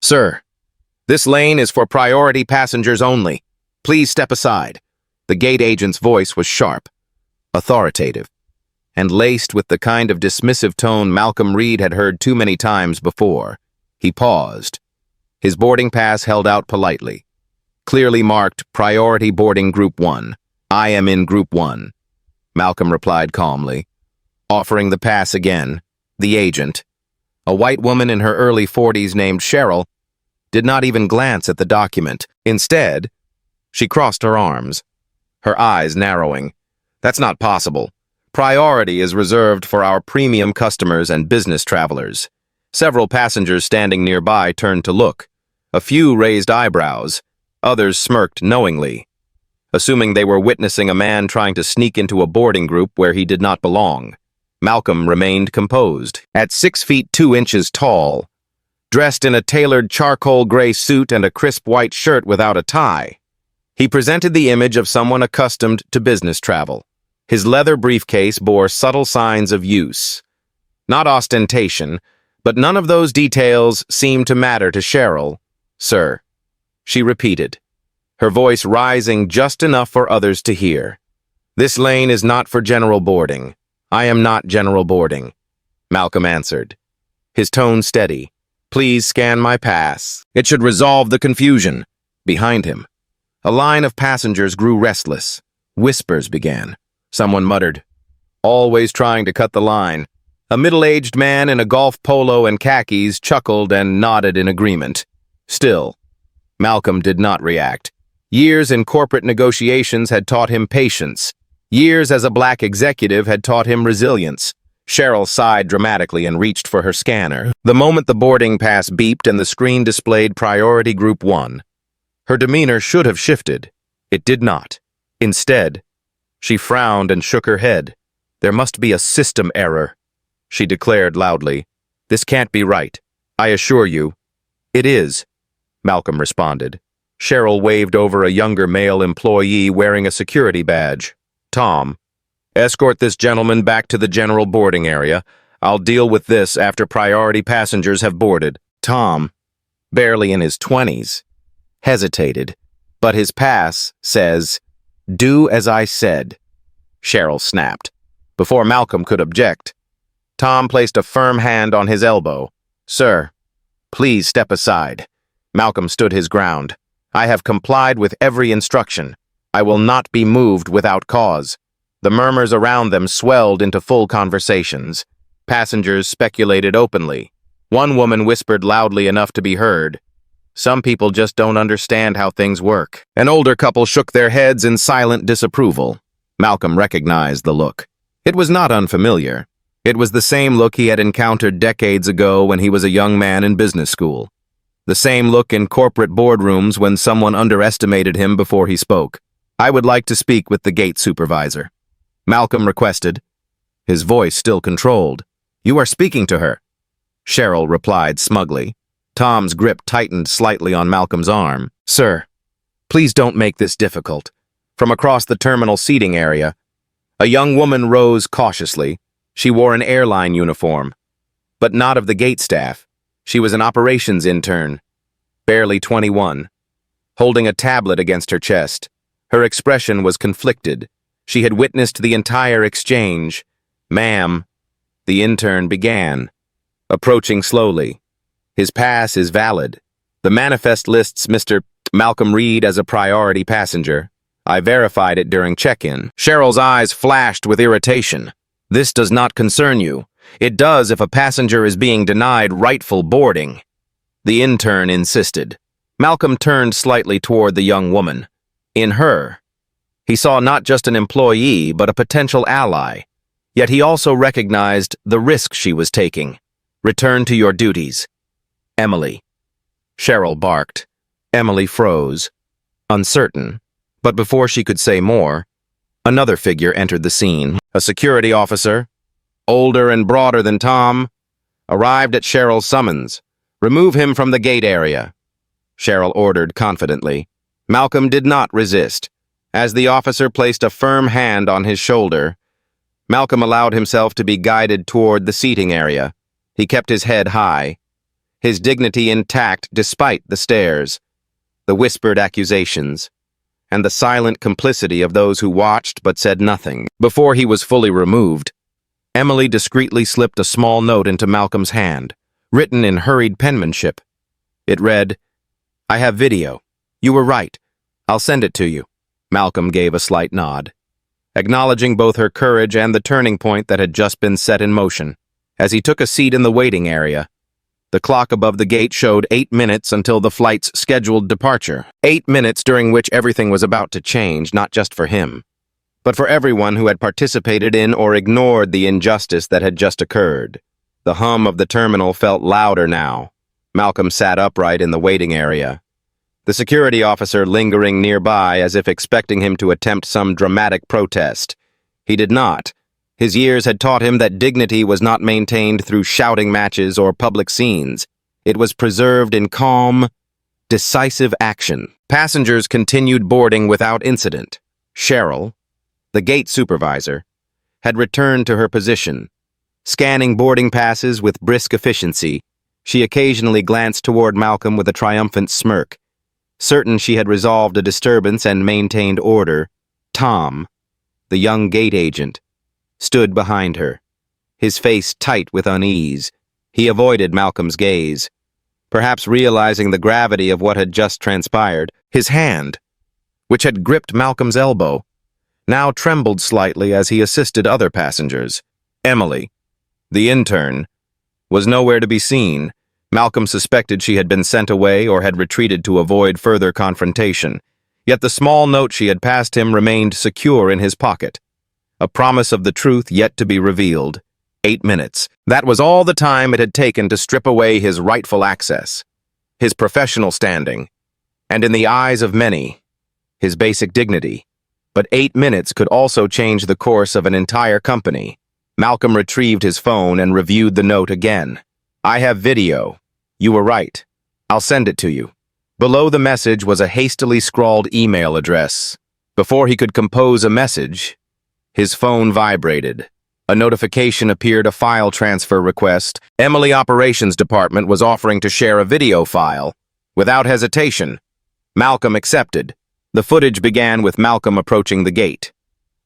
Sir, this lane is for priority passengers only. Please step aside. The gate agent's voice was sharp, authoritative, and laced with the kind of dismissive tone Malcolm Reed had heard too many times before. He paused, his boarding pass held out politely. Clearly marked, Priority Boarding Group 1. I am in Group 1. Malcolm replied calmly, offering the pass again. The agent, a white woman in her early 40s named Cheryl, did not even glance at the document. Instead, she crossed her arms, her eyes narrowing. That's not possible. Priority is reserved for our premium customers and business travelers. Several passengers standing nearby turned to look. A few raised eyebrows, others smirked knowingly, assuming they were witnessing a man trying to sneak into a boarding group where he did not belong. Malcolm remained composed. At 6 feet 2 inches tall, dressed in a tailored charcoal gray suit and a crisp white shirt without a tie, he presented the image of someone accustomed to business travel. His leather briefcase bore subtle signs of use. Not ostentation, but none of those details seemed to matter to Cheryl. Sir, she repeated, her voice rising just enough for others to hear. This lane is not for general boarding. I am not general boarding, Malcolm answered, his tone steady. Please scan my pass. It should resolve the confusion. Behind him, a line of passengers grew restless. Whispers began. Someone muttered, always trying to cut the line. A middle-aged man in a golf polo and khakis chuckled and nodded in agreement. Still, Malcolm did not react. Years in corporate negotiations had taught him patience. Years as a black executive had taught him resilience. Cheryl sighed dramatically and reached for her scanner. The moment the boarding pass beeped and the screen displayed Priority Group 1, her demeanor should have shifted. It did not. Instead, she frowned and shook her head. There must be a system error, she declared loudly. This can't be right. I assure you. It is, Malcolm responded. Cheryl waved over a younger male employee wearing a security badge. Tom, escort this gentleman back to the general boarding area. I'll deal with this after priority passengers have boarded. Tom, barely in his 20s, hesitated, but his pass says, do as I said. Cheryl snapped. Before Malcolm could object, Tom placed a firm hand on his elbow. Sir, please step aside. Malcolm stood his ground. I have complied with every instruction. I will not be moved without cause. The murmurs around them swelled into full conversations. Passengers speculated openly. One woman whispered loudly enough to be heard. Some people just don't understand how things work. An older couple shook their heads in silent disapproval. Malcolm recognized the look. It was not unfamiliar. It was the same look he had encountered decades ago when he was a young man in business school. The same look in corporate boardrooms when someone underestimated him before he spoke. I would like to speak with the gate supervisor, Malcolm requested, his voice still controlled. You are speaking to her, Cheryl replied smugly. Tom's grip tightened slightly on Malcolm's arm. Sir, please don't make this difficult. From across the terminal seating area, a young woman rose cautiously. She wore an airline uniform, but not of the gate staff. She was an operations intern, barely 21, holding a tablet against her chest. Her expression was conflicted. She had witnessed the entire exchange. Ma'am, the intern began, approaching slowly. His pass is valid. The manifest lists Mr. Malcolm Reed as a priority passenger. I verified it during check-in. Cheryl's eyes flashed with irritation. This does not concern you. It does if a passenger is being denied rightful boarding. The intern insisted. Malcolm turned slightly toward the young woman. In her, he saw not just an employee, but a potential ally. Yet he also recognized the risk she was taking. Return to your duties. Emily. Cheryl barked. Emily froze, uncertain. But before she could say more, another figure entered the scene. A security officer, older and broader than Tom, arrived at Cheryl's summons. Remove him from the gate area, Cheryl ordered confidently. Malcolm did not resist. As the officer placed a firm hand on his shoulder, Malcolm allowed himself to be guided toward the seating area. He kept his head high, his dignity intact despite the stares, the whispered accusations, and the silent complicity of those who watched but said nothing. Before he was fully removed, Emily discreetly slipped a small note into Malcolm's hand, written in hurried penmanship. It read, "I have video. You were right. I'll send it to you." Malcolm gave a slight nod, acknowledging both her courage and the turning point that had just been set in motion. As he took a seat in the waiting area, the clock above the gate showed 8 minutes until the flight's scheduled departure. 8 minutes during which everything was about to change, not just for him, but for everyone who had participated in or ignored the injustice that had just occurred. The hum of the terminal felt louder now. Malcolm sat upright in the waiting area, the security officer lingering nearby as if expecting him to attempt some dramatic protest. He did not. His years had taught him that dignity was not maintained through shouting matches or public scenes. It was preserved in calm, decisive action. Passengers continued boarding without incident. Cheryl, the gate supervisor, had returned to her position. Scanning boarding passes with brisk efficiency, she occasionally glanced toward Malcolm with a triumphant smirk. Certain she had resolved a disturbance and maintained order, Tom, the young gate agent, stood behind her, his face tight with unease. He avoided Malcolm's gaze, perhaps realizing the gravity of what had just transpired. His hand, which had gripped Malcolm's elbow, now trembled slightly as he assisted other passengers. Emily, the intern, was nowhere to be seen. Malcolm suspected she had been sent away or had retreated to avoid further confrontation. Yet the small note she had passed him remained secure in his pocket. A promise of the truth yet to be revealed. 8 minutes. That was all the time it had taken to strip away his rightful access, his professional standing, and in the eyes of many, his basic dignity. But 8 minutes could also change the course of an entire company. Malcolm retrieved his phone and reviewed the note again. "I have video. You were right. I'll send it to you." Below the message was a hastily scrawled email address. Before he could compose a message, his phone vibrated. A notification appeared, a file transfer request. Emily Operations Department was offering to share a video file. Without hesitation, Malcolm accepted. The footage began with Malcolm approaching the gate,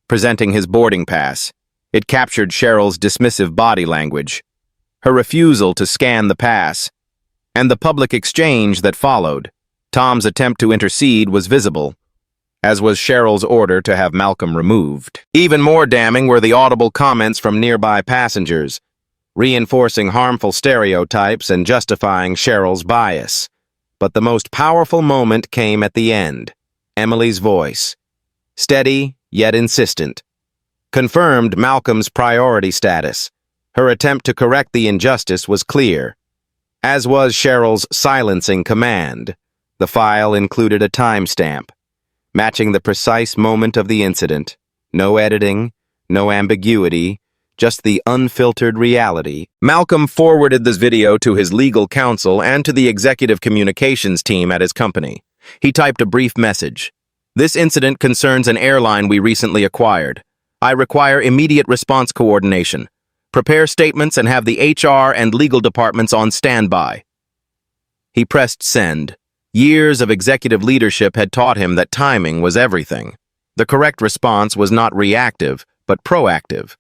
presenting his boarding pass. It captured Cheryl's dismissive body language, her refusal to scan the pass, and the public exchange that followed. Tom's attempt to intercede was visible, as was Cheryl's order to have Malcolm removed. Even more damning were the audible comments from nearby passengers, reinforcing harmful stereotypes and justifying Cheryl's bias. But the most powerful moment came at the end. Emily's voice, steady yet insistent, confirmed Malcolm's priority status. Her attempt to correct the injustice was clear, as was Cheryl's silencing command. The file included a timestamp, matching the precise moment of the incident. No editing, no ambiguity, just the unfiltered reality. Malcolm forwarded this video to his legal counsel and to the executive communications team at his company. He typed a brief message. "This incident concerns an airline we recently acquired. I require immediate response coordination. Prepare statements and have the HR and legal departments on standby." He pressed send. Years of executive leadership had taught him that timing was everything. The correct response was not reactive, but proactive.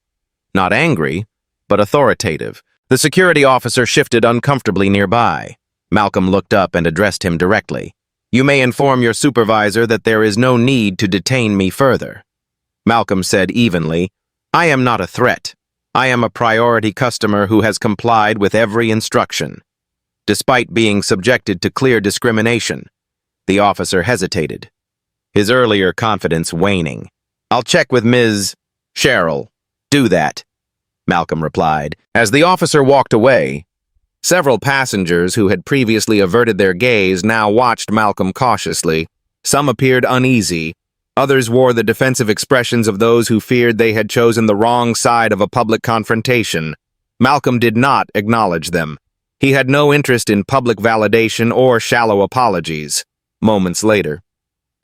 Not angry, but authoritative. The security officer shifted uncomfortably nearby. Malcolm looked up and addressed him directly. "You may inform your supervisor that there is no need to detain me further." Malcolm said evenly, "I am not a threat. I am a priority customer who has complied with every instruction." Despite being subjected to clear discrimination, the officer hesitated, his earlier confidence waning. "I'll check with Ms. Cheryl." "Do that," Malcolm replied. As the officer walked away, several passengers who had previously averted their gaze now watched Malcolm cautiously. Some appeared uneasy. Others wore the defensive expressions of those who feared they had chosen the wrong side of a public confrontation. Malcolm did not acknowledge them. He had no interest in public validation or shallow apologies. Moments later,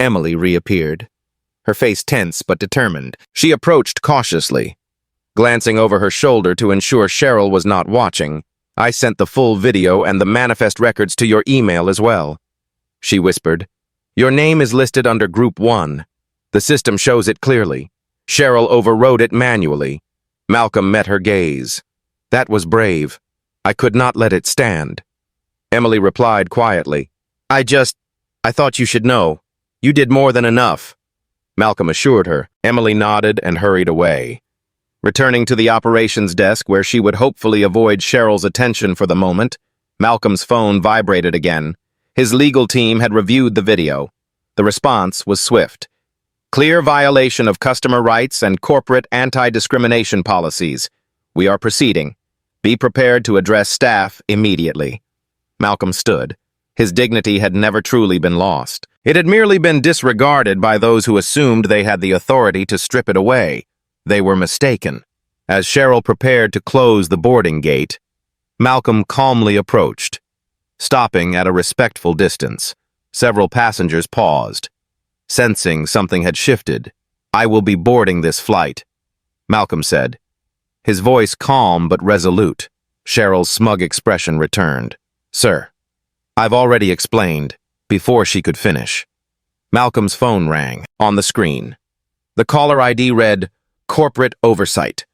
Emily reappeared, her face tense but determined. She approached cautiously, glancing over her shoulder to ensure Cheryl was not watching. I sent the full video and the manifest records to your email as well. She whispered. Your name is listed under Group 1. The system shows it clearly. Cheryl overrode it manually. Malcolm met her gaze. That was brave. I could not let it stand. Emily replied quietly. I thought you should know. You did more than enough. Malcolm assured her. Emily nodded and hurried away. Returning to the operations desk where she would hopefully avoid Cheryl's attention for the moment, Malcolm's phone vibrated again. His legal team had reviewed the video. The response was swift. Clear violation of customer rights and corporate anti-discrimination policies. We are proceeding. Be prepared to address staff immediately. Malcolm stood. His dignity had never truly been lost. It had merely been disregarded by those who assumed they had the authority to strip it away. They were mistaken. As Cheryl prepared to close the boarding gate, Malcolm calmly approached. Stopping at a respectful distance, several passengers paused. Sensing something had shifted, I will be boarding this flight, Malcolm said. His voice calm but resolute. Cheryl's smug expression returned. Sir, I've already explained, before she could finish. Malcolm's phone rang, on the screen. The caller ID read, Corporate Oversight.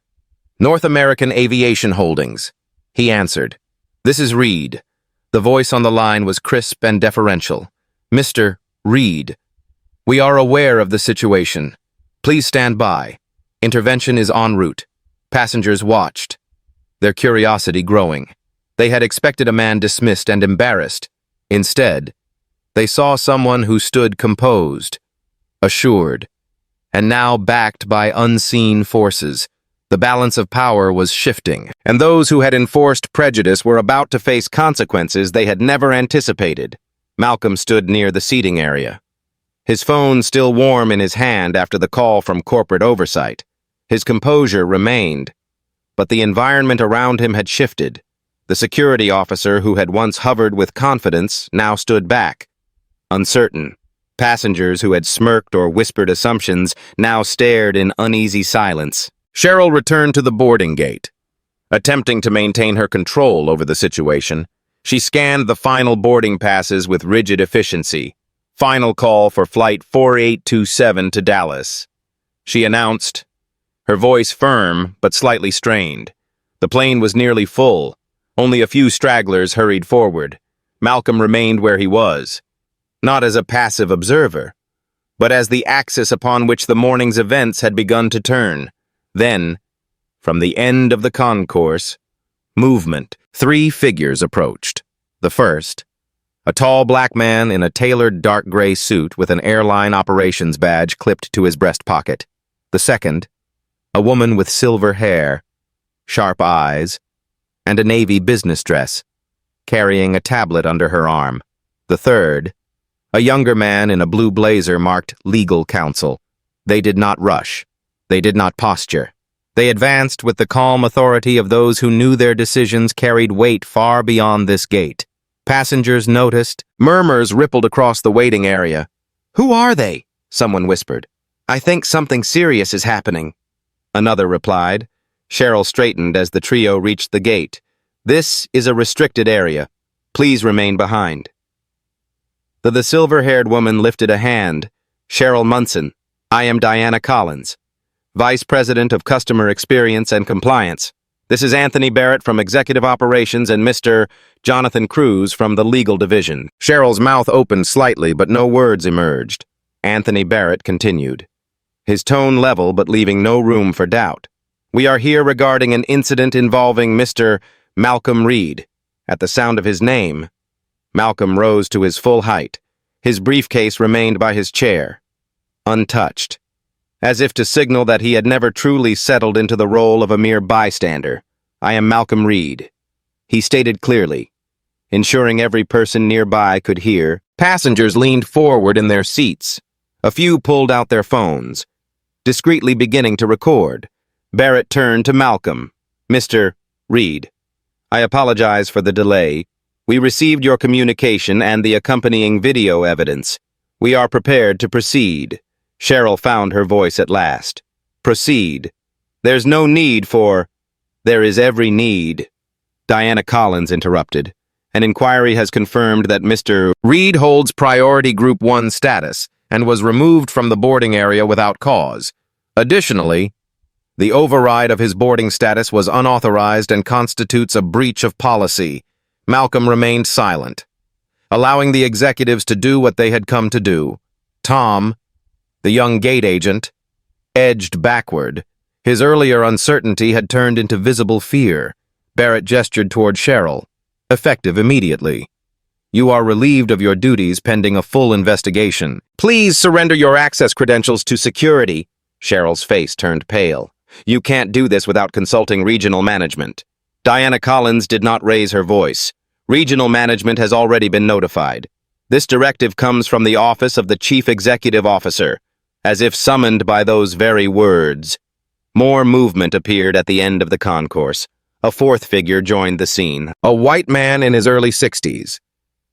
North American Aviation Holdings. He answered. This is Reed. The voice on the line was crisp and deferential. Mr. Reed. We are aware of the situation. Please stand by. Intervention is en route. Passengers watched, their curiosity growing. They had expected a man dismissed and embarrassed. Instead, they saw someone who stood composed, assured, and now backed by unseen forces. The balance of power was shifting, and those who had enforced prejudice were about to face consequences they had never anticipated. Malcolm stood near the seating area, his phone still warm in his hand after the call from corporate oversight. His composure remained, but the environment around him had shifted. The security officer who had once hovered with confidence now stood back, uncertain. Passengers who had smirked or whispered assumptions now stared in uneasy silence. Cheryl returned to the boarding gate. Attempting to maintain her control over the situation, she scanned the final boarding passes with rigid efficiency. Final call for Flight 4827 to Dallas. She announced, her voice firm but slightly strained. The plane was nearly full. Only a few stragglers hurried forward. Malcolm remained where he was, not as a passive observer, but as the axis upon which the morning's events had begun to turn. Then, from the end of the concourse, movement, 3 figures approached. The first, a tall black man in a tailored dark gray suit with an airline operations badge clipped to his breast pocket. The second, a woman with silver hair, sharp eyes, and a navy business dress, carrying a tablet under her arm. The third, a younger man in a blue blazer marked Legal Counsel. They did not rush. They did not posture. They advanced with the calm authority of those who knew their decisions carried weight far beyond this gate. Passengers noticed. Murmurs rippled across the waiting area. Who are they? Someone whispered. I think something serious is happening. Another replied. Cheryl straightened as the trio reached the gate. This is a restricted area. Please remain behind. The silver-haired woman lifted a hand. Cheryl Munson. I am Diana Collins, Vice President of Customer Experience and Compliance. This is Anthony Barrett from Executive Operations and Mr. Jonathan Cruz from the Legal Division. Cheryl's mouth opened slightly, but no words emerged. Anthony Barrett continued, his tone level but leaving no room for doubt. We are here regarding an incident involving Mr. Malcolm Reed. At the sound of his name, Malcolm rose to his full height. His briefcase remained by his chair, untouched, as if to signal that he had never truly settled into the role of a mere bystander. I am Malcolm Reed, he stated clearly, ensuring every person nearby could hear. Passengers leaned forward in their seats. A few pulled out their phones, discreetly beginning to record. Barrett turned to Malcolm. Mr. Reed, I apologize for the delay. We received your communication and the accompanying video evidence. We are prepared to proceed. Cheryl found her voice at last. Proceed. There's no need for... There is every need. Diana Collins interrupted. An inquiry has confirmed that Mr. Reed holds priority Group 1 status and was removed from the boarding area without cause. Additionally, the override of his boarding status was unauthorized and constitutes a breach of policy. Malcolm remained silent, allowing the executives to do what they had come to do. Tom, the young gate agent, edged backward. His earlier uncertainty had turned into visible fear. Barrett gestured toward Cheryl. Effective immediately. You are relieved of your duties pending a full investigation. Please surrender your access credentials to security. Cheryl's face turned pale. You can't do this without consulting regional management. Diana Collins did not raise her voice. Regional management has already been notified. This directive comes from the office of the Chief Executive Officer, as if summoned by those very words. More movement appeared at the end of the concourse. A fourth figure joined the scene, a white man in his early 60s,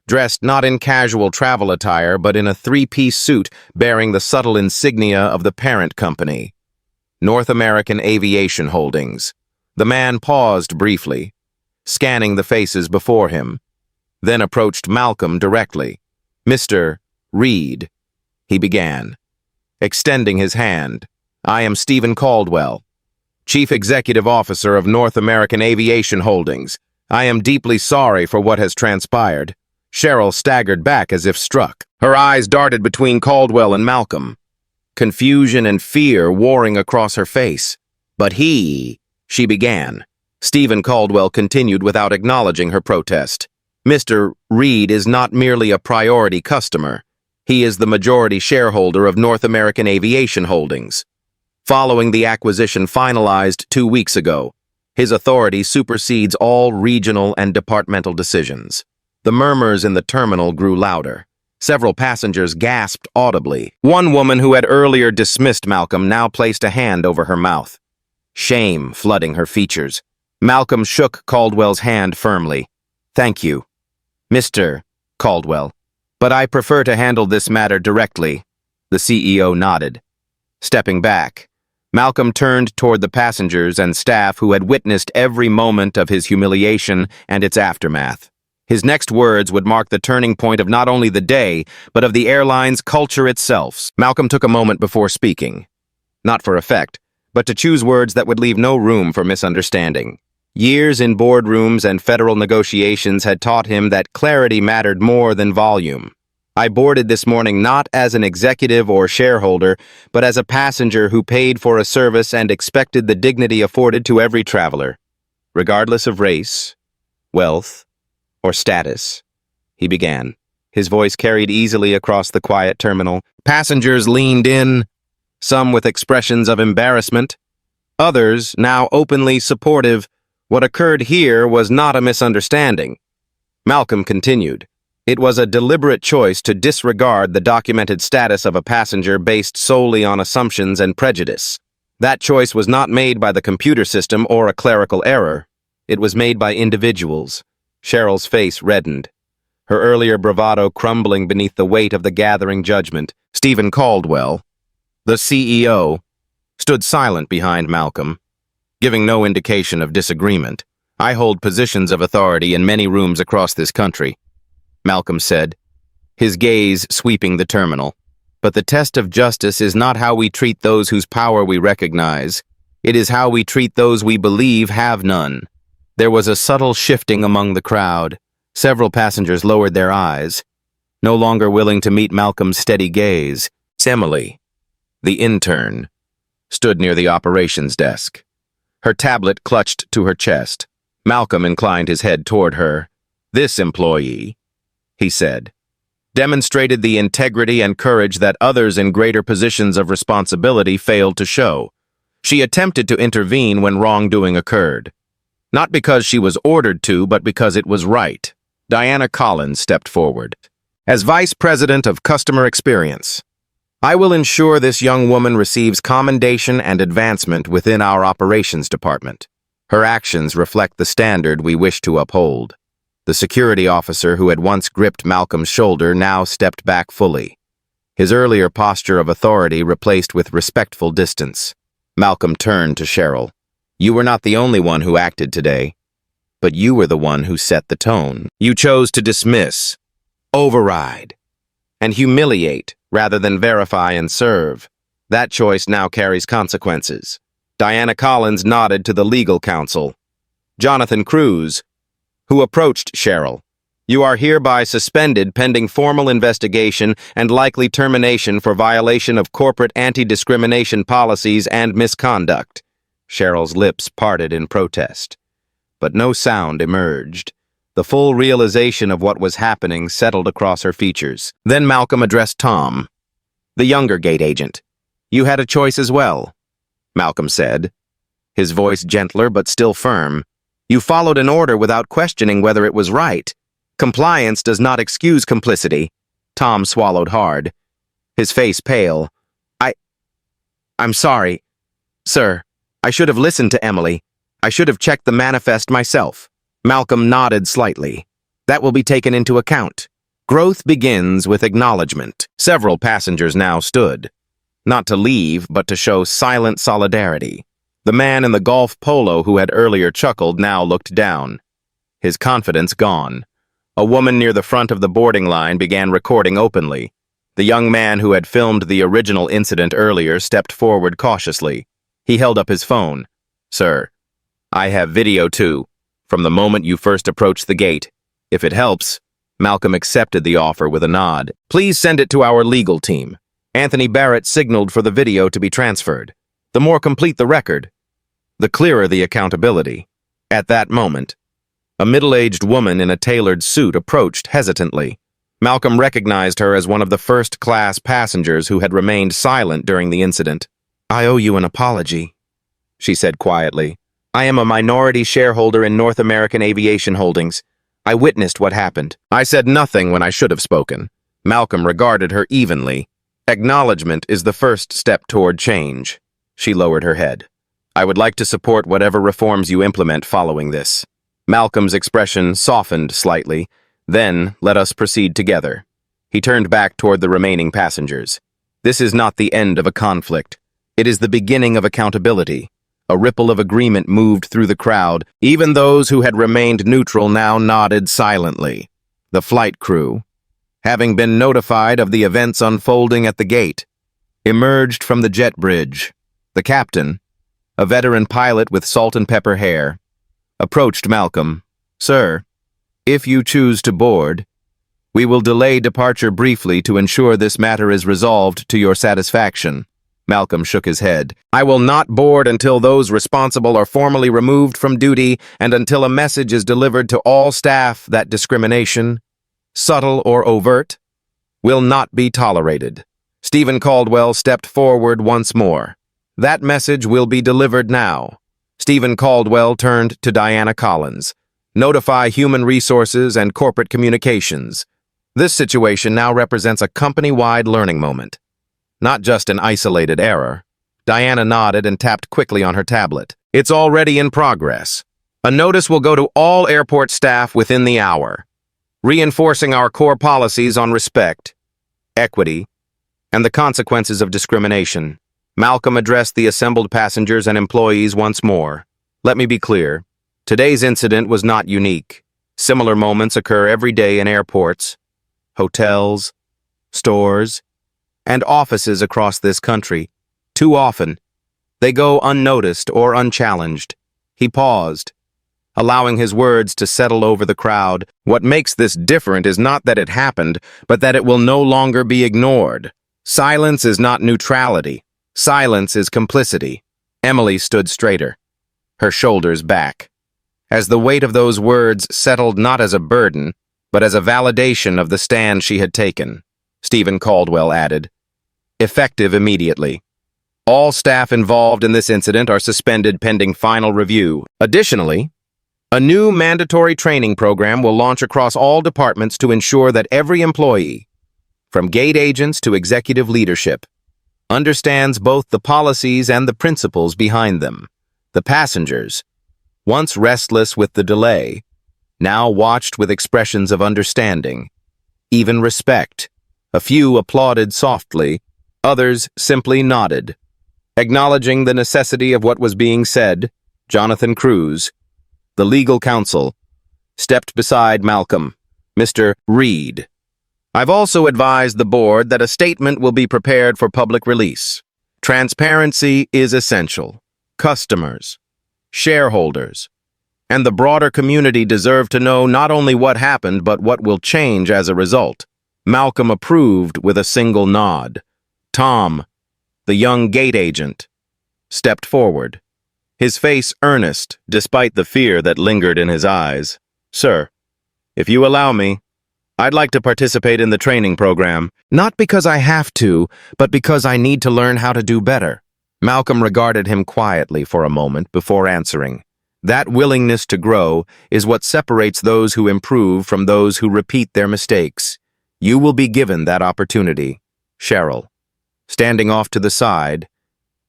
dressed not in casual travel attire but in a three-piece suit bearing the subtle insignia of the parent company, North American Aviation Holdings. The man paused briefly, scanning the faces before him, then approached Malcolm directly. Mr. Reed, he began, extending his hand. I am Stephen Caldwell, Chief Executive Officer of North American Aviation Holdings. I am deeply sorry for what has transpired. Cheryl staggered back as if struck. Her eyes darted between Caldwell and Malcolm, confusion and fear warring across her face. But she began. Stephen Caldwell continued without acknowledging her protest. Mr. Reed is not merely a priority customer. He is the majority shareholder of North American Aviation Holdings. Following the acquisition finalized 2 weeks ago, his authority supersedes all regional and departmental decisions. The murmurs in the terminal grew louder. Several passengers gasped audibly. One woman who had earlier dismissed Malcolm now placed a hand over her mouth, shame flooding her features. Malcolm shook Caldwell's hand firmly. Thank you, Mr. Caldwell, but I prefer to handle this matter directly. The CEO nodded. Stepping back, Malcolm turned toward the passengers and staff who had witnessed every moment of his humiliation and its aftermath. His next words would mark the turning point of not only the day, but of the airline's culture itself. Malcolm took a moment before speaking, not for effect, but to choose words that would leave no room for misunderstanding. Years in boardrooms and federal negotiations had taught him that clarity mattered more than volume. I boarded this morning not as an executive or shareholder, but as a passenger who paid for a service and expected the dignity afforded to every traveler, regardless of race, wealth, or status. He began. His voice carried easily across the quiet terminal. Passengers leaned in, some with expressions of embarrassment, others now openly supportive. What occurred here was not a misunderstanding. Malcolm continued. It was a deliberate choice to disregard the documented status of a passenger based solely on assumptions and prejudice. That choice was not made by the computer system or a clerical error. It was made by individuals. Cheryl's face reddened, her earlier bravado crumbling beneath the weight of the gathering judgment. Stephen Caldwell, the CEO, stood silent behind Malcolm, giving no indication of disagreement. I hold positions of authority in many rooms across this country, Malcolm said, his gaze sweeping the terminal. But the test of justice is not how we treat those whose power we recognize. It is how we treat those we believe have none. There was a subtle shifting among the crowd. Several passengers lowered their eyes, no longer willing to meet Malcolm's steady gaze. Emily, the intern, stood near the operations desk, her tablet clutched to her chest. Malcolm inclined his head toward her. This employee, he said, demonstrated the integrity and courage that others in greater positions of responsibility failed to show. She attempted to intervene when wrongdoing occurred, not because she was ordered to, but because it was right. Diana Collins stepped forward. As Vice President of Customer Experience, I will ensure this young woman receives commendation and advancement within our operations department. Her actions reflect the standard we wish to uphold. The security officer who had once gripped Malcolm's shoulder now stepped back fully, his earlier posture of authority replaced with respectful distance. Malcolm turned to Cheryl. You were not the only one who acted today. But you were the one who set the tone. You chose to dismiss, override, and humiliate rather than verify and serve. That choice now carries consequences. Diana Collins nodded to the legal counsel. Jonathan Cruz, who approached Cheryl. You are hereby suspended pending formal investigation and likely termination for violation of corporate anti-discrimination policies and misconduct. Cheryl's lips parted in protest. But no sound emerged. The full realization of what was happening settled across her features. Then Malcolm addressed Tom, the younger gate agent. You had a choice as well, Malcolm said, his voice gentler but still firm. You followed an order without questioning whether it was right. Compliance does not excuse complicity. Tom swallowed hard, his face pale. I'm sorry, sir. I should have listened to Emily. I should have checked the manifest myself. Malcolm nodded slightly. That will be taken into account. Growth begins with acknowledgement. Several passengers now stood, not to leave, but to show silent solidarity. The man in the golf polo who had earlier chuckled now looked down, his confidence gone. A woman near the front of the boarding line began recording openly. The young man who had filmed the original incident earlier stepped forward cautiously. He held up his phone. Sir, I have video too, from the moment you first approached the gate. If it helps, Malcolm accepted the offer with a nod. Please send it to our legal team. Anthony Barrett signaled for the video to be transferred. The more complete the record, the clearer the accountability. At that moment, a middle-aged woman in a tailored suit approached hesitantly. Malcolm recognized her as one of the first-class passengers who had remained silent during the incident. I owe you an apology, she said quietly. I am a minority shareholder in North American Aviation Holdings. I witnessed what happened. I said nothing when I should have spoken. Malcolm regarded her evenly. Acknowledgement is the first step toward change. She lowered her head. I would like to support whatever reforms you implement following this. Malcolm's expression softened slightly. Then, let us proceed together. He turned back toward the remaining passengers. This is not the end of a conflict. It is the beginning of accountability. A ripple of agreement moved through the crowd. Even those who had remained neutral now nodded silently. The flight crew, having been notified of the events unfolding at the gate, emerged from the jet bridge. The captain, a veteran pilot with salt and pepper hair, approached Malcolm. Sir, if you choose to board, we will delay departure briefly to ensure this matter is resolved to your satisfaction. Malcolm shook his head. I will not board until those responsible are formally removed from duty and until a message is delivered to all staff that discrimination, subtle or overt, will not be tolerated. Stephen Caldwell stepped forward once more. That message will be delivered now. Stephen Caldwell turned to Diana Collins. Notify Human Resources and Corporate Communications. This situation now represents a company-wide learning moment, not just an isolated error. Diana nodded and tapped quickly on her tablet. It's already in progress. A notice will go to all airport staff within the hour, reinforcing our core policies on respect, equity, and the consequences of discrimination. Malcolm addressed the assembled passengers and employees once more. Let me be clear. Today's incident was not unique. Similar moments occur every day in airports, hotels, stores, and offices across this country. Too often, they go unnoticed or unchallenged. He paused, allowing his words to settle over the crowd. What makes this different is not that it happened, but that it will no longer be ignored. Silence is not neutrality. Silence is complicity. Emily stood straighter, her shoulders back, as the weight of those words settled not as a burden, but as a validation of the stand she had taken. Stephen Caldwell added, effective immediately. All staff involved in this incident are suspended pending final review. Additionally, a new mandatory training program will launch across all departments to ensure that every employee, from gate agents to executive leadership, understands both the policies and the principles behind them. The passengers, once restless with the delay, now watched with expressions of understanding, even respect. A few applauded softly, others simply nodded. Acknowledging the necessity of what was being said, Jonathan Cruz, the legal counsel, stepped beside Malcolm, Mr. Reed. I've also advised the board that a statement will be prepared for public release. Transparency is essential. Customers, shareholders, and the broader community deserve to know not only what happened but what will change as a result. Malcolm approved with a single nod. Tom, the young gate agent, stepped forward, his face earnest despite the fear that lingered in his eyes. Sir, if you allow me, I'd like to participate in the training program, not because I have to, but because I need to learn how to do better. Malcolm regarded him quietly for a moment before answering. That willingness to grow is what separates those who improve from those who repeat their mistakes. You will be given that opportunity. Cheryl, standing off to the side,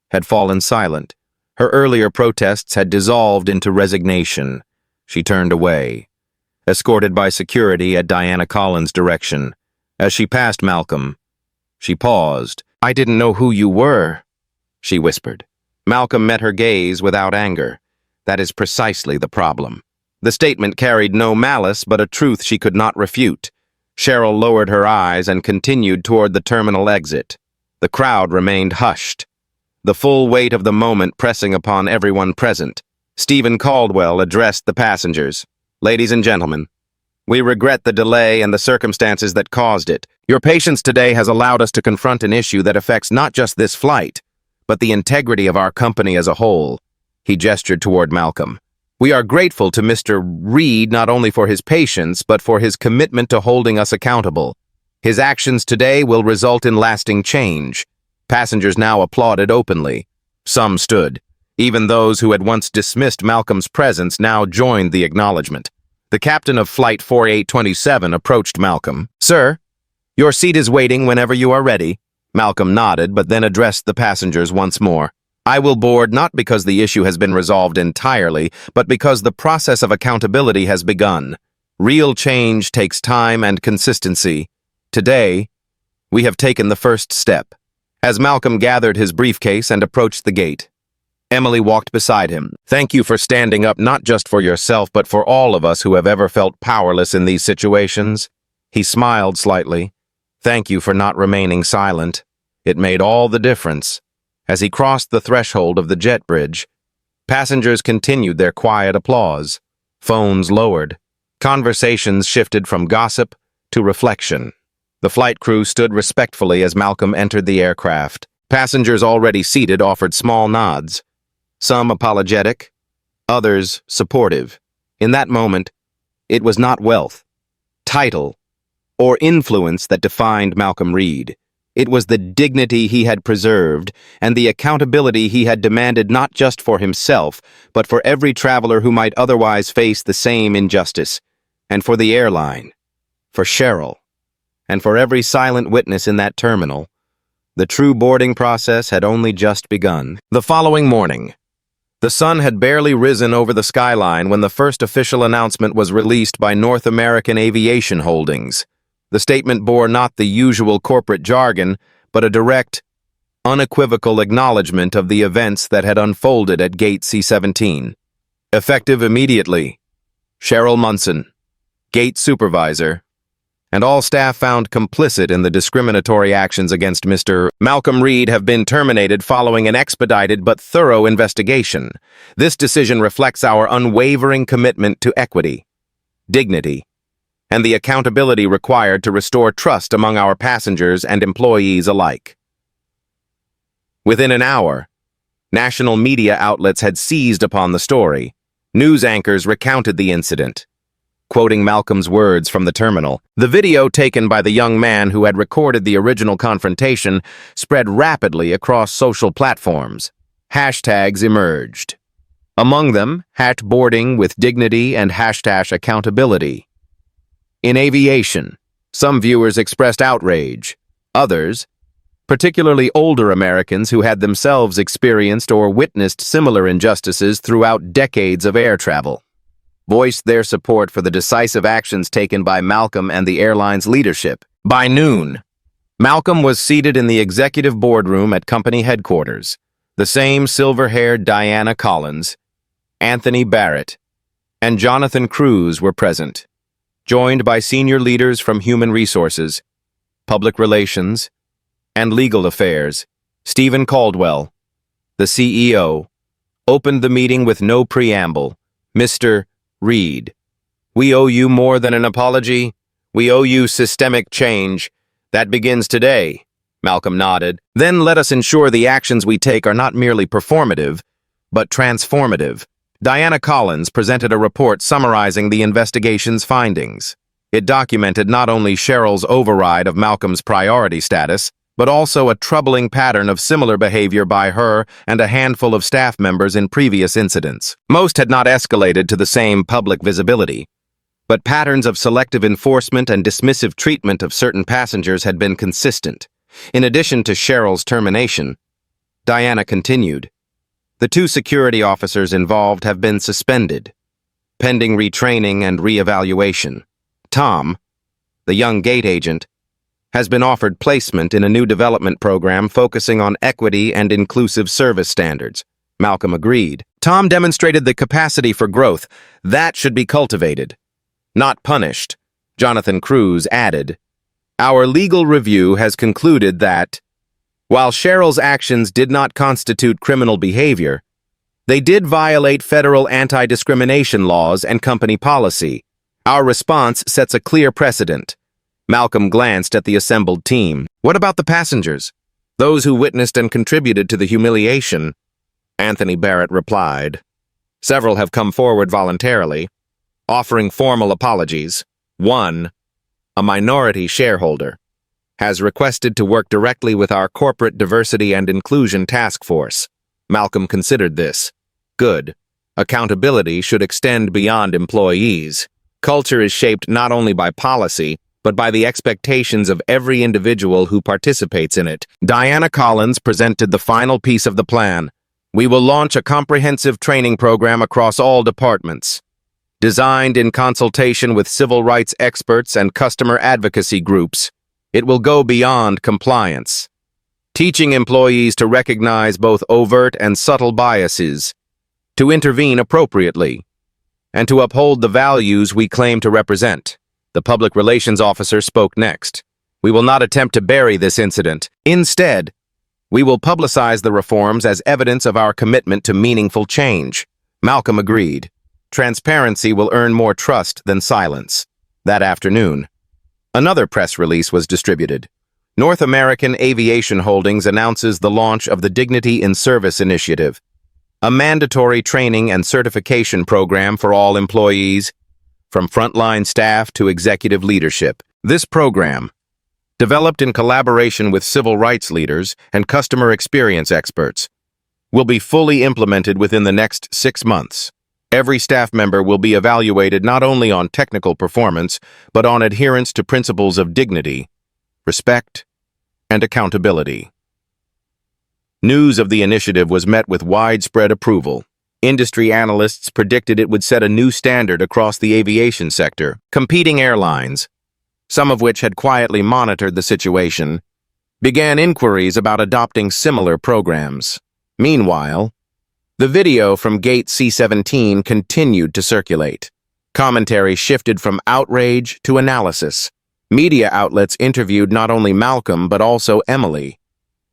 had fallen silent. Her earlier protests had dissolved into resignation. She turned away, escorted by security at Diana Collins' direction. As she passed Malcolm, she paused. I didn't know who you were, she whispered. Malcolm met her gaze without anger. That is precisely the problem. The statement carried no malice, but a truth she could not refute. Cheryl lowered her eyes and continued toward the terminal exit. The crowd remained hushed, the full weight of the moment pressing upon everyone present. Stephen Caldwell addressed the passengers. Ladies and gentlemen, we regret the delay and the circumstances that caused it. Your patience today has allowed us to confront an issue that affects not just this flight, but the integrity of our company as a whole. He gestured toward Malcolm. We are grateful to Mr. Reed not only for his patience, but for his commitment to holding us accountable. His actions today will result in lasting change. Passengers now applauded openly. Some stood. Even those who had once dismissed Malcolm's presence now joined the acknowledgement. The captain of Flight 4827 approached Malcolm. Sir, your seat is waiting whenever you are ready. Malcolm nodded, but then addressed the passengers once more. I will board not because the issue has been resolved entirely, but because the process of accountability has begun. Real change takes time and consistency. Today, we have taken the first step. As Malcolm gathered his briefcase and approached the gate, Emily walked beside him. Thank you for standing up not just for yourself, but for all of us who have ever felt powerless in these situations. He smiled slightly. Thank you for not remaining silent. It made all the difference. As he crossed the threshold of the jet bridge, passengers continued their quiet applause. Phones lowered. Conversations shifted from gossip to reflection. The flight crew stood respectfully as Malcolm entered the aircraft. Passengers already seated offered small nods, some apologetic, others supportive. In that moment, it was not wealth, title, or influence that defined Malcolm Reed. It was the dignity he had preserved and the accountability he had demanded not just for himself, but for every traveler who might otherwise face the same injustice, and for the airline, for Cheryl, and for every silent witness in that terminal. The true boarding process had only just begun. The following morning, the sun had barely risen over the skyline when the first official announcement was released by North American Aviation Holdings. The statement bore not the usual corporate jargon, but a direct, unequivocal acknowledgement of the events that had unfolded at Gate C-17. Effective immediately, Cheryl Munson, Gate Supervisor, and all staff found complicit in the discriminatory actions against Mr. Malcolm Reed have been terminated following an expedited but thorough investigation. This decision reflects our unwavering commitment to equity, dignity, and the accountability required to restore trust among our passengers and employees alike. Within an hour, national media outlets had seized upon the story. News anchors recounted the incident, quoting Malcolm's words from the terminal. The video taken by the young man who had recorded the original confrontation spread rapidly across social platforms. Hashtags emerged. Among them, #boarding with dignity and #accountability. In aviation, some viewers expressed outrage. Others, particularly older Americans who had themselves experienced or witnessed similar injustices throughout decades of air travel, voiced their support for the decisive actions taken by Malcolm and the airline's leadership. By noon, Malcolm was seated in the executive boardroom at company headquarters. The same silver-haired Diana Collins, Anthony Barrett, and Jonathan Cruz were present, joined by senior leaders from human resources, public relations, and legal affairs. Stephen Caldwell, the CEO, opened the meeting with no preamble. "Mr. Reed, we owe you more than an apology. We owe you systemic change. That begins today." Malcolm nodded. "Then let us ensure the actions we take are not merely performative, but transformative." Diana Collins presented a report summarizing the investigation's findings. It documented not only Cheryl's override of Malcolm's priority status, but also a troubling pattern of similar behavior by her and a handful of staff members in previous incidents. Most had not escalated to the same public visibility, but patterns of selective enforcement and dismissive treatment of certain passengers had been consistent. In addition to Cheryl's termination, Diana continued, the 2 security officers involved have been suspended, pending retraining and reevaluation. Tom, the young gate agent, has been offered placement in a new development program focusing on equity and inclusive service standards. Malcolm agreed. Tom demonstrated the capacity for growth. That should be cultivated, not punished. Jonathan Cruz added, "Our legal review has concluded that, while Cheryl's actions did not constitute criminal behavior, they did violate federal anti-discrimination laws and company policy. Our response sets a clear precedent." Malcolm glanced at the assembled team. "What about the passengers? Those who witnessed and contributed to the humiliation?" Anthony Barrett replied, "Several have come forward voluntarily, offering formal apologies. One, a minority shareholder, has requested to work directly with our Corporate Diversity and Inclusion Task Force." Malcolm considered this. Good. Accountability should extend beyond employees. Culture is shaped not only by policy, but by the expectations of every individual who participates in it. Diana Collins presented the final piece of the plan. "We will launch a comprehensive training program across all departments, designed in consultation with civil rights experts and customer advocacy groups. It will go beyond compliance, teaching employees to recognize both overt and subtle biases, to intervene appropriately, and to uphold the values we claim to represent." The public relations officer spoke next. "We will not attempt to bury this incident. Instead, we will publicize the reforms as evidence of our commitment to meaningful change." Malcolm agreed. Transparency will earn more trust than silence. That afternoon, another press release was distributed. North American Aviation Holdings announces the launch of the Dignity in Service initiative, a mandatory training and certification program for all employees, from frontline staff to executive leadership. This program, developed in collaboration with civil rights leaders and customer experience experts, will be fully implemented within the next 6 months. Every staff member will be evaluated not only on technical performance, but on adherence to principles of dignity, respect, and accountability. News of the initiative was met with widespread approval. Industry analysts predicted it would set a new standard across the aviation sector. Competing airlines, some of which had quietly monitored the situation, began inquiries about adopting similar programs. Meanwhile, the video from Gate C-17 continued to circulate. Commentary shifted from outrage to analysis. Media outlets interviewed not only Malcolm but also Emily,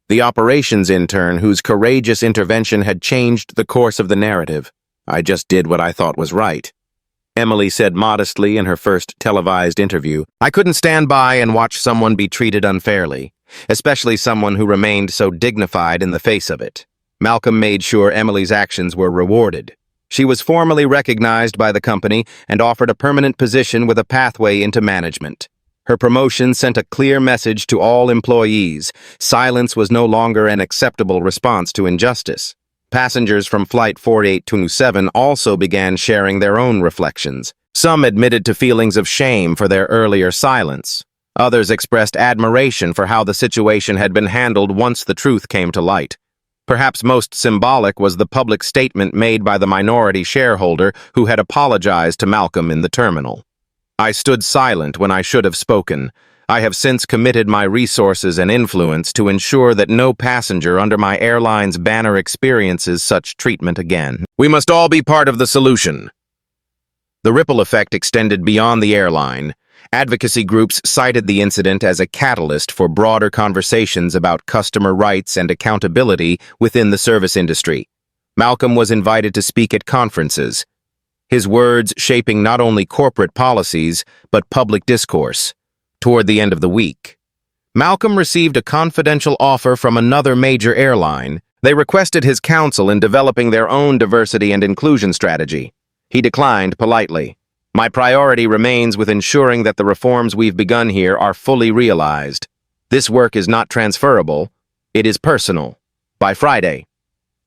the operations intern whose courageous intervention had changed the course of the narrative. "I just did what I thought was right," Emily said modestly in her first televised interview. "I couldn't stand by and watch someone be treated unfairly, especially someone who remained so dignified in the face of it." Malcolm made sure Emily's actions were rewarded. She was formally recognized by the company and offered a permanent position with a pathway into management. Her promotion sent a clear message to all employees. Silence was no longer an acceptable response to injustice. Passengers from Flight 4827 also began sharing their own reflections. Some admitted to feelings of shame for their earlier silence. Others expressed admiration for how the situation had been handled once the truth came to light. Perhaps most symbolic was the public statement made by the minority shareholder who had apologized to Malcolm in the terminal. "I stood silent when I should have spoken. I have since committed my resources and influence to ensure that no passenger under my airline's banner experiences such treatment again. We must all be part of the solution." The ripple effect extended beyond the airline. Advocacy groups cited the incident as a catalyst for broader conversations about customer rights and accountability within the service industry. Malcolm was invited to speak at conferences, his words shaping not only corporate policies, but public discourse. Toward the end of the week, Malcolm received a confidential offer from another major airline. They requested his counsel in developing their own diversity and inclusion strategy. He declined politely. "My priority remains with ensuring that the reforms we've begun here are fully realized. This work is not transferable. It is personal." By Friday,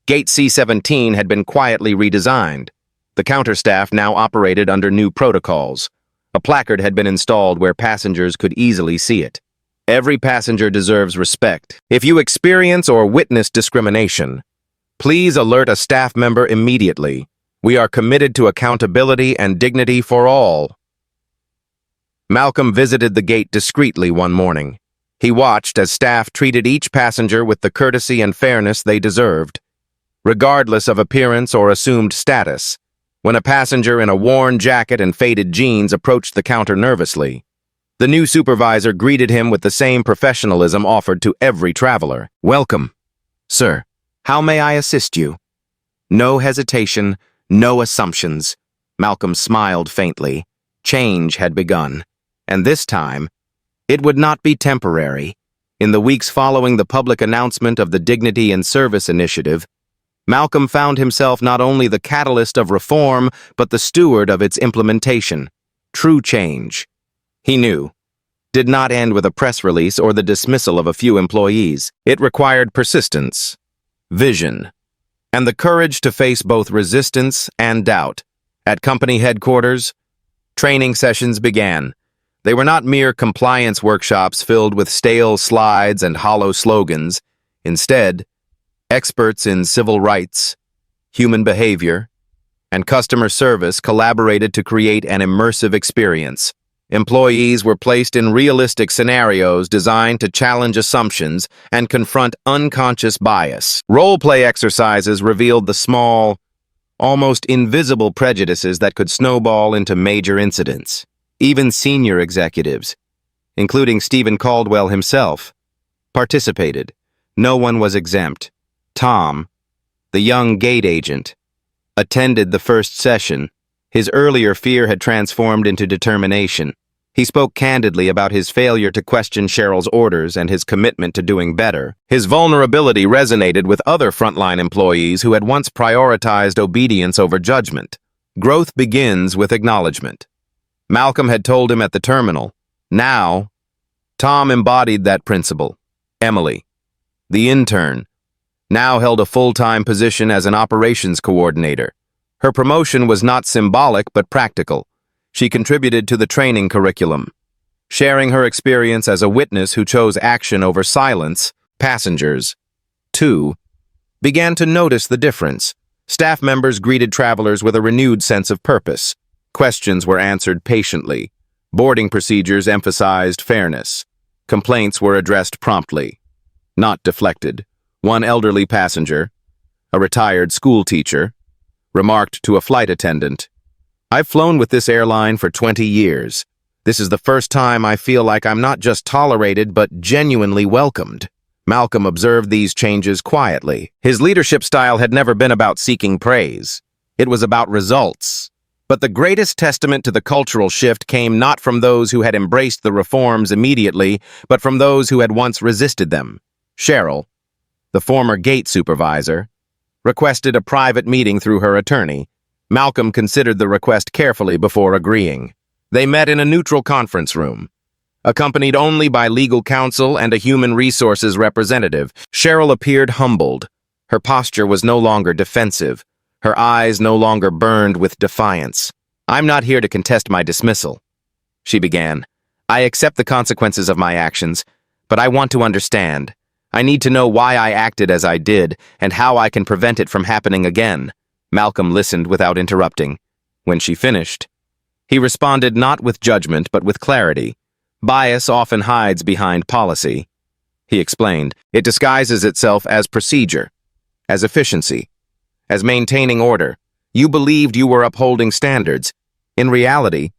Gate C-17 had been quietly redesigned. The counter staff now operated under new protocols. A placard had been installed where passengers could easily see it. "Every passenger deserves respect. If you experience or witness discrimination, please alert a staff member immediately. We are committed to accountability and dignity for all." Malcolm visited the gate discreetly one morning. He watched as staff treated each passenger with the courtesy and fairness they deserved, regardless of appearance or assumed status. When a passenger in a worn jacket and faded jeans approached the counter nervously, the new supervisor greeted him with the same professionalism offered to every traveler. "Welcome, sir. How may I assist you?" No hesitation, no assumptions. Malcolm smiled faintly. Change had begun, and this time, it would not be temporary. In the weeks following the public announcement of the Dignity in Service initiative, Malcolm found himself not only the catalyst of reform, but the steward of its implementation. True change, he knew, did not end with a press release or the dismissal of a few employees. It required persistence, vision, and the courage to face both resistance and doubt. At company headquarters, training sessions began. They were not mere compliance workshops filled with stale slides and hollow slogans. Instead, experts in civil rights, human behavior, and customer service collaborated to create an immersive experience. Employees were placed in realistic scenarios designed to challenge assumptions and confront unconscious bias. Role-play exercises revealed the small, almost invisible prejudices that could snowball into major incidents. Even senior executives, including Stephen Caldwell himself, participated. No one was exempt. Tom, the young gate agent, attended the first session. His earlier fear had transformed into determination. He spoke candidly about his failure to question Cheryl's orders and his commitment to doing better. His vulnerability resonated with other frontline employees who had once prioritized obedience over judgment. Growth begins with acknowledgement. Malcolm had told him at the terminal. Now, Tom embodied that principle. Emily, the intern, now held a full-time position as an operations coordinator. Her promotion was not symbolic but practical. She contributed to the training curriculum. Sharing her experience as a witness who chose action over silence, passengers, too, began to notice the difference. Staff members greeted travelers with a renewed sense of purpose. Questions were answered patiently. Boarding procedures emphasized fairness. Complaints were addressed promptly, not deflected. One elderly passenger, a retired school teacher, remarked to a flight attendant, "I've flown with this airline for 20 years. This is the first time I feel like I'm not just tolerated but genuinely welcomed." Malcolm observed these changes quietly. His leadership style had never been about seeking praise. It was about results. But the greatest testament to the cultural shift came not from those who had embraced the reforms immediately, but from those who had once resisted them. Cheryl, the former gate supervisor, requested a private meeting through her attorney. Malcolm considered the request carefully before agreeing. They met in a neutral conference room, accompanied only by legal counsel and a human resources representative. Cheryl appeared humbled. Her posture was no longer defensive. Her eyes no longer burned with defiance. "I'm not here to contest my dismissal," she began. "I accept the consequences of my actions, but I want to understand. I need to know why I acted as I did and how I can prevent it from happening again." Malcolm listened without interrupting. When she finished, he responded not with judgment but with clarity. Bias often hides behind policy. He explained, "It disguises itself as procedure, as efficiency, as maintaining order. You believed you were upholding standards, In reality,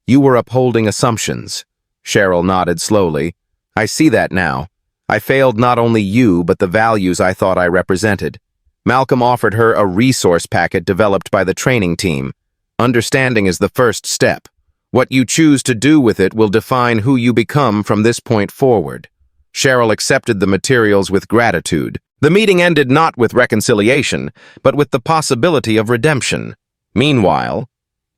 you were upholding assumptions. Cheryl nodded slowly. I see that now. I failed not only you, but the values I thought I represented. Malcolm offered her a resource packet developed by the training team. Understanding is the first step. What you choose to do with it will define who you become from this point forward. Cheryl accepted the materials with gratitude. The meeting ended not with reconciliation, but with the possibility of redemption. Meanwhile,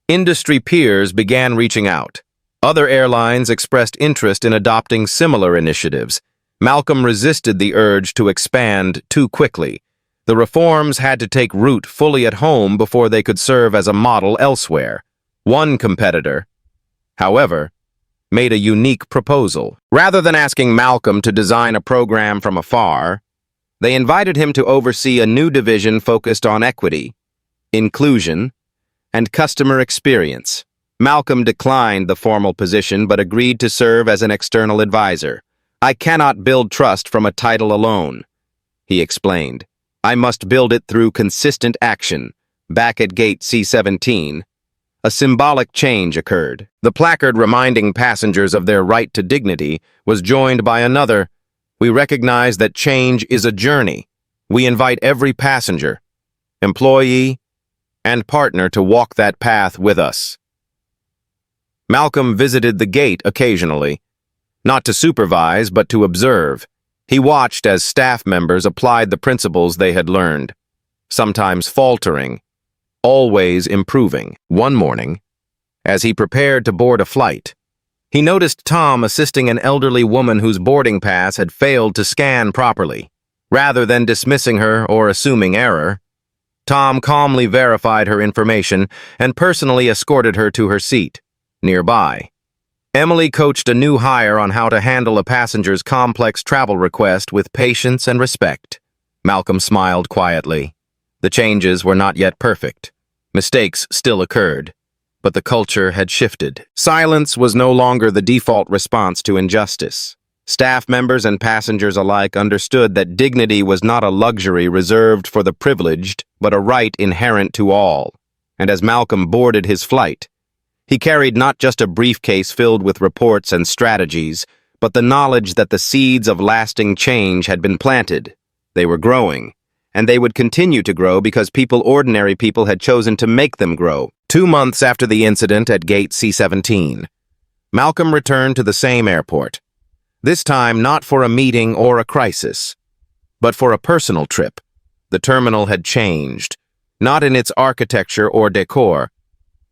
industry peers began reaching out. Other airlines expressed interest in adopting similar initiatives. Malcolm resisted the urge to expand too quickly. The reforms had to take root fully at home before they could serve as a model elsewhere. One competitor, however, made a unique proposal. Rather than asking Malcolm to design a program from afar, they invited him to oversee a new division focused on equity, inclusion, and customer experience. Malcolm declined the formal position but agreed to serve as an external advisor. I cannot build trust from a title alone, he explained. I must build it through consistent action. Back at gate C-17, a symbolic change occurred. The placard reminding passengers of their right to dignity was joined by another. We recognize that change is a journey. We invite every passenger, employee, and partner to walk that path with us. Malcolm visited the gate occasionally, not to supervise but to observe. He watched as staff members applied the principles they had learned, sometimes faltering, always improving. One morning, as he prepared to board a flight, he noticed Tom assisting an elderly woman whose boarding pass had failed to scan properly. Rather than dismissing her or assuming error, Tom calmly verified her information and personally escorted her to her seat. Nearby, Emily coached a new hire on how to handle a passenger's complex travel request with patience and respect. Malcolm smiled quietly. The changes were not yet perfect. Mistakes still occurred, but the culture had shifted. Silence was no longer the default response to injustice. Staff members and passengers alike understood that dignity was not a luxury reserved for the privileged, but a right inherent to all. And as Malcolm boarded his flight, he carried not just a briefcase filled with reports and strategies, but the knowledge that the seeds of lasting change had been planted. They were growing, and they would continue to grow because ordinary people had chosen to make them grow. 2 months after the incident at gate C-17, Malcolm returned to the same airport, this time not for a meeting or a crisis, but for a personal trip. The terminal had changed, not in its architecture or decor,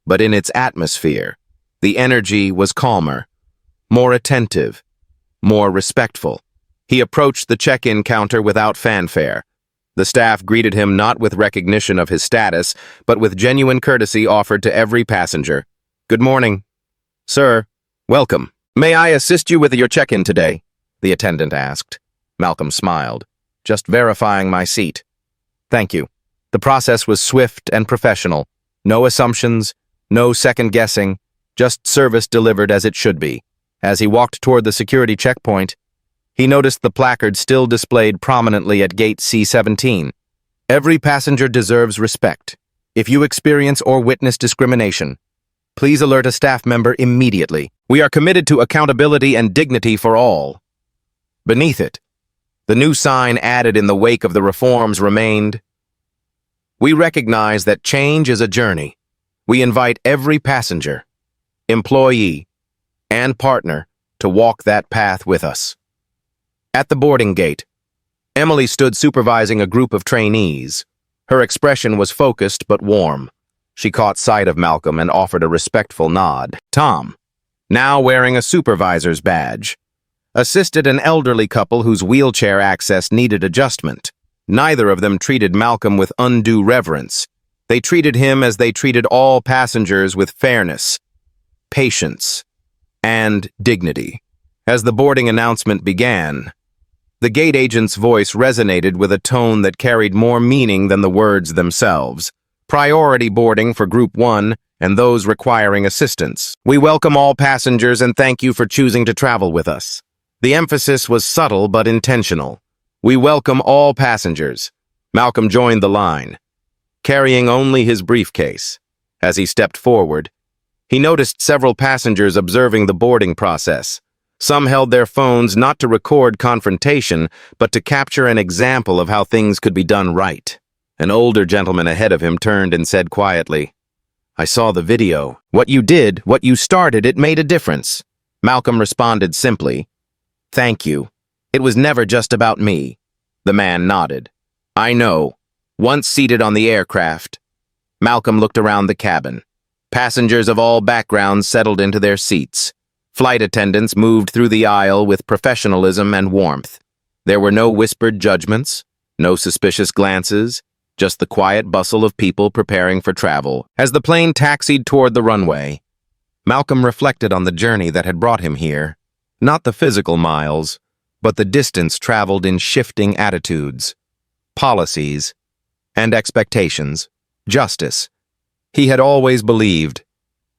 but in its atmosphere. The energy was calmer, more attentive, more respectful. He approached the check-in counter without fanfare. The staff greeted him not with recognition of his status, but with genuine courtesy offered to every passenger. Good morning. Sir, welcome. May I assist you with your check-in today? The attendant asked. Malcolm smiled. Just verifying my seat. Thank you. The process was swift and professional. No assumptions, no second-guessing, just service delivered as it should be. As he walked toward the security checkpoint, he noticed the placard still displayed prominently at gate C-17. Every passenger deserves respect. If you experience or witness discrimination, please alert a staff member immediately. We are committed to accountability and dignity for all. Beneath it, the new sign added in the wake of the reforms remained, we recognize that change is a journey. We invite every passenger, employee, and partner to walk that path with us. At the boarding gate, Emily stood supervising a group of trainees. Her expression was focused but warm. She caught sight of Malcolm and offered a respectful nod. Tom, now wearing a supervisor's badge, assisted an elderly couple whose wheelchair access needed adjustment. Neither of them treated Malcolm with undue reverence. They treated him as they treated all passengers, with fairness, patience, and dignity. As the boarding announcement began, the gate agent's voice resonated with a tone that carried more meaning than the words themselves. Priority boarding for Group 1 and those requiring assistance. We welcome all passengers and thank you for choosing to travel with us. The emphasis was subtle but intentional. We welcome all passengers. Malcolm joined the line, carrying only his briefcase. As he stepped forward, He noticed several passengers observing the boarding process. Some held their phones not to record confrontation, but to capture an example of how things could be done right. An older gentleman ahead of him turned and said quietly, "I saw the video. What you did, what you started, it made a difference." Malcolm responded simply, "Thank you. It was never just about me." The man nodded. "I know." Once seated on the aircraft, Malcolm looked around the cabin. Passengers of all backgrounds settled into their seats. Flight attendants moved through the aisle with professionalism and warmth. There were no whispered judgments, no suspicious glances, just the quiet bustle of people preparing for travel. As the plane taxied toward the runway, Malcolm reflected on the journey that had brought him here. Not the physical miles, but the distance traveled in shifting attitudes, policies, and expectations. Justice, he had always believed,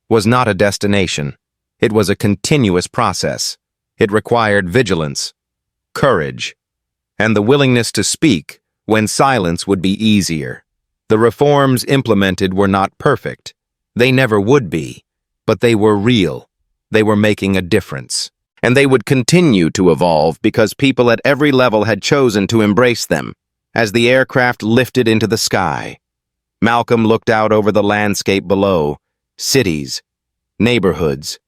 was not a destination. It was a continuous process. It required vigilance, courage, and the willingness to speak when silence would be easier. The reforms implemented were not perfect. They never would be, but they were real. They were making a difference. And they would continue to evolve because people at every level had chosen to embrace them. As the aircraft lifted into the sky, Malcolm looked out over the landscape below. Cities, neighborhoods,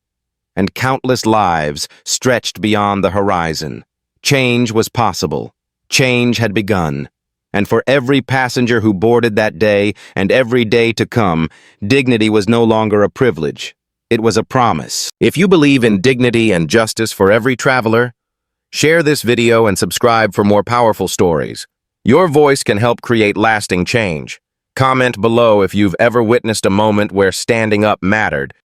and countless lives stretched beyond the horizon. Change was possible. Change had begun. And for every passenger who boarded that day and every day to come, dignity was no longer a privilege. It was a promise. If you believe in dignity and justice for every traveler, share this video and subscribe for more powerful stories. Your voice can help create lasting change. Comment below if you've ever witnessed a moment where standing up mattered.